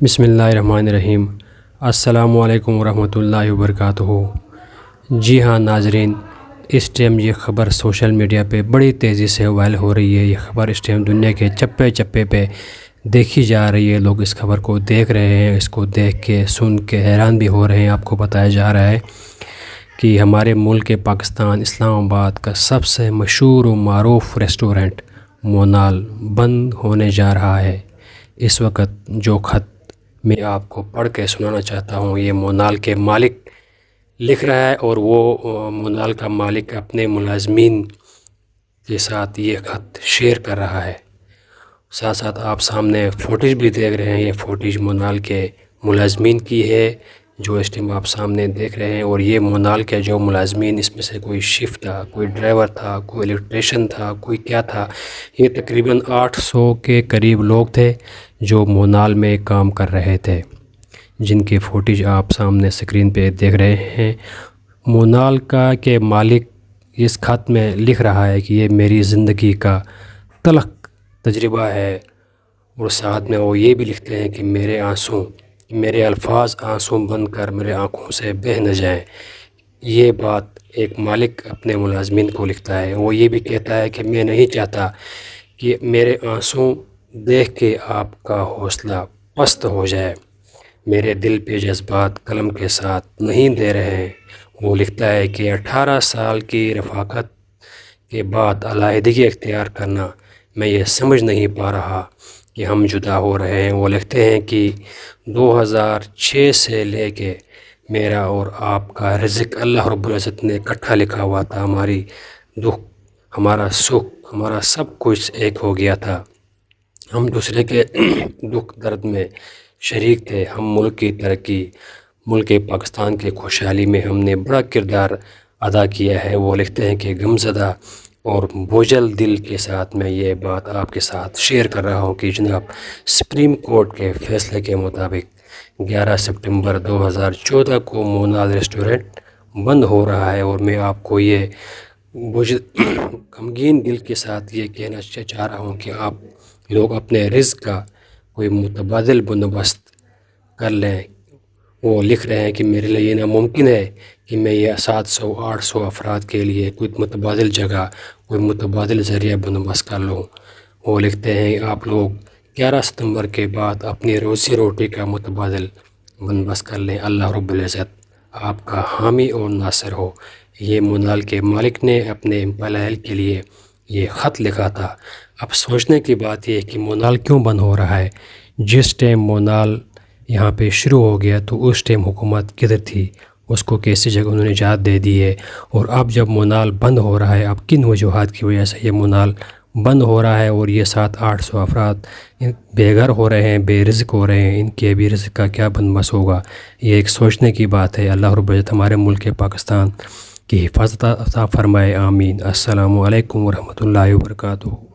بسم اللہ الرحمن الرحیم۔ السلام علیکم ورحمۃ اللہ وبرکاتہ۔ جی ہاں ناظرین، اس ٹائم یہ خبر سوشل میڈیا پہ بڑی تیزی سے وائرل ہو رہی ہے۔ یہ خبر اس ٹائم دنیا کے چپے چپے پہ دیکھی جا رہی ہے۔ لوگ اس خبر کو دیکھ رہے ہیں، اس کو دیکھ کے سن کے حیران بھی ہو رہے ہیں۔ آپ کو بتایا جا رہا ہے کہ ہمارے ملک پاکستان اسلام آباد کا سب سے مشہور و معروف ریسٹورنٹ مونال بند ہونے جا رہا ہے۔ اس وقت جو خط میں آپ کو پڑھ کے سنانا چاہتا ہوں، یہ مونال کے مالک لکھ رہا ہے، اور وہ مونال کا مالک اپنے ملازمین کے ساتھ یہ خط شیئر کر رہا ہے۔ ساتھ ساتھ آپ سامنے فوٹیج بھی دیکھ رہے ہیں۔ یہ فوٹیج مونال کے ملازمین کی ہے جو اس ٹائم آپ سامنے دیکھ رہے ہیں، اور یہ مونال کے جو ملازمین، اس میں سے کوئی شیف تھا، کوئی ڈرائیور تھا، کوئی الیکٹریشین تھا، کوئی کیا تھا۔ یہ تقریباً 800 کے قریب لوگ تھے جو مونال میں کام کر رہے تھے، جن کی فوٹیج آپ سامنے سکرین پہ دیکھ رہے ہیں۔ مونال کا کے مالک اس خط میں لکھ رہا ہے کہ یہ میری زندگی کا تلخ تجربہ ہے، اور ساتھ میں وہ یہ بھی لکھتے ہیں کہ میرے الفاظ آنسوں بن کر میرے آنکھوں سے بہہ نہ جائیں۔ یہ بات ایک مالک اپنے ملازمین کو لکھتا ہے۔ وہ یہ بھی کہتا ہے کہ میں نہیں چاہتا کہ میرے آنسوں دیکھ کے آپ کا حوصلہ پست ہو جائے۔ میرے دل پہ جذبات قلم کے ساتھ نہیں دے رہے ہیں۔ وہ لکھتا ہے کہ 18 سال کی رفاقت کے بعد علیحدگی اختیار کرنا، میں یہ سمجھ نہیں پا رہا کہ ہم جدا ہو رہے ہیں۔ وہ لکھتے ہیں کہ 2006 سے لے کے میرا اور آپ کا رزق اللہ رب العزت نے اکٹھا لکھا ہوا تھا۔ ہماری دکھ، ہمارا سکھ، ہمارا سب کچھ ایک ہو گیا تھا۔ ہم دوسرے کے دکھ درد میں شریک تھے۔ ہم ملک کی ترقی، ملک پاکستان کے خوشحالی میں ہم نے بڑا کردار ادا کیا ہے۔ وہ لکھتے ہیں کہ غمزدہ اور بوجھل دل کے ساتھ میں یہ بات آپ کے ساتھ شیئر کر رہا ہوں کہ جناب سپریم کورٹ کے فیصلے کے مطابق 11 سپٹمبر 2014 کو مونال ریسٹورنٹ بند ہو رہا ہے، اور میں آپ کو یہ غمگین دل کے ساتھ یہ کہنا چاہ رہا ہوں کہ آپ لوگ اپنے رزق کا کوئی متبادل بندوبست کر لیں۔ وہ لکھ رہے ہیں کہ میرے لیے یہ ناممکن ہے کہ میں یہ 700-800 افراد کے لیے کوئی متبادل جگہ، کوئی متبادل ذریعہ بندوبست کر لوں۔ وہ لکھتے ہیں آپ لوگ 11 ستمبر کے بعد اپنی روزی روٹی کا متبادل بندوبست کر لیں۔ اللہ رب العزت آپ کا حامی اور ناصر ہو۔ یہ مونال کے مالک نے اپنے امپلائل کے لیے یہ خط لکھا تھا۔ اب سوچنے کی بات یہ ہے کہ مونال کیوں بند ہو رہا ہے؟ جس ٹائم مونال یہاں پہ شروع ہو گیا تو اس ٹائم حکومت کدھر تھی؟ اس کو کیسی جگہ انہوں نے نجات دے دی ہے، اور اب جب مونال بند ہو رہا ہے، اب کن وجوہات کی وجہ سے یہ مونال بند ہو رہا ہے، اور یہ 700-800 افراد بے گھر ہو رہے ہیں، بے رزق ہو رہے ہیں، ان کے بھی رزق کا کیا بندوبست ہوگا؟ یہ ایک سوچنے کی بات ہے۔ اللہ رب العزت ہمارے ملک پاکستان کی حفاظت عطا فرمائے، آمین۔ السلام علیکم ورحمۃ اللہ وبرکاتہ۔